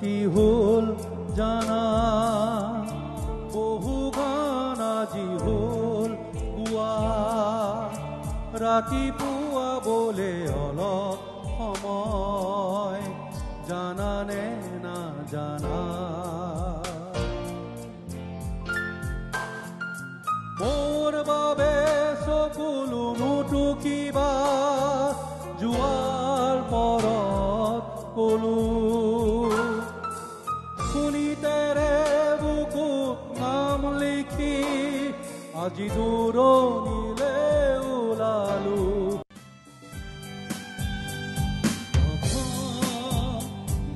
কি হল জানা বহু গান আজি হল গোৱা ৰাতিপুৱা বলে অলপ সময় জানানে না জানা মোৰ বাবে সকলো নুটুকিবা জোৱাৰ পৰত কলো শুনিতেৰে বুকুত নাম লিখি আজি দূৰণিলে ওলালো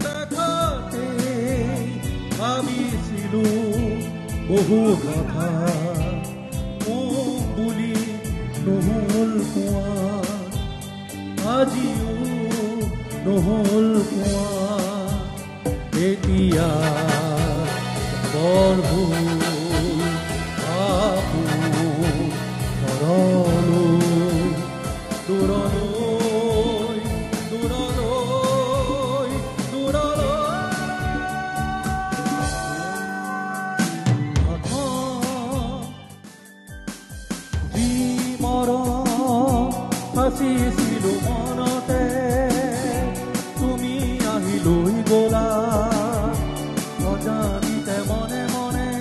দেখাতে ভাবিছিলো বহু কথা বুলি নহল কোৱা আজিও নহল কোৱা এতিয়া বৰ ভুল দূৰলৈ দূৰলৈ যি মৰম সাঁচিছিলো মনতে তুমি আহি লৈ গলা অজানিতে মনে মনে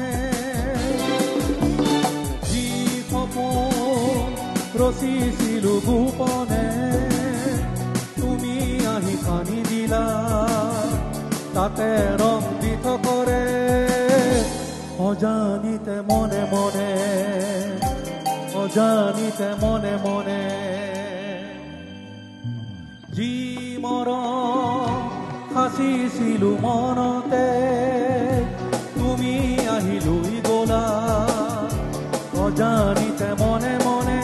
যি সপোন ৰচিছিলো গোপনে তুমি আহি সানি দিলা তাতে ৰং দি থকৰে অজানিতে মনে মনে অজানিতে মনে মনে যি মৰম সাঁচিছিলো মনতে তুমি আহি লৈ গলা অজানিতে মনে মনে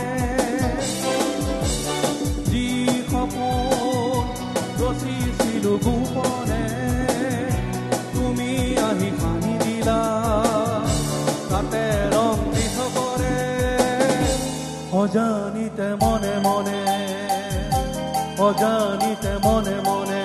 যি সপোন ৰচিছিলো গোপনে তুমি আহি সানি দিলা তাতে ৰং দি থকৰে অজানিতে মনে মনে অজানিতে মনে মনে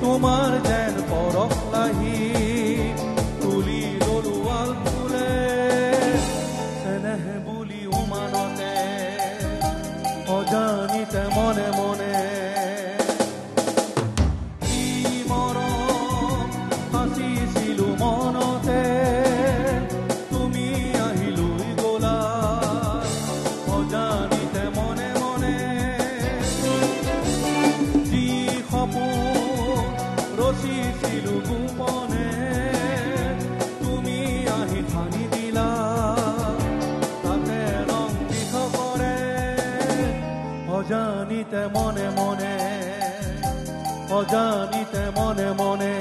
তোমাৰ যেন পৰশ লাহি তুলি ললোৱাল ফুলে চেনেহ বুলি উমানতে অজানিতে মনে মনে কি মৰম সাঁচিছিলো মনতে তুমি আহি লৈ গলা অজানিতে মনে মনে যি সপোন ৰচিছিলো গোপনে তুমি আহি সানি দিলা তাতে ৰং দি থকৰে অজানিতে মনে মনে অজানিতে মনে মনে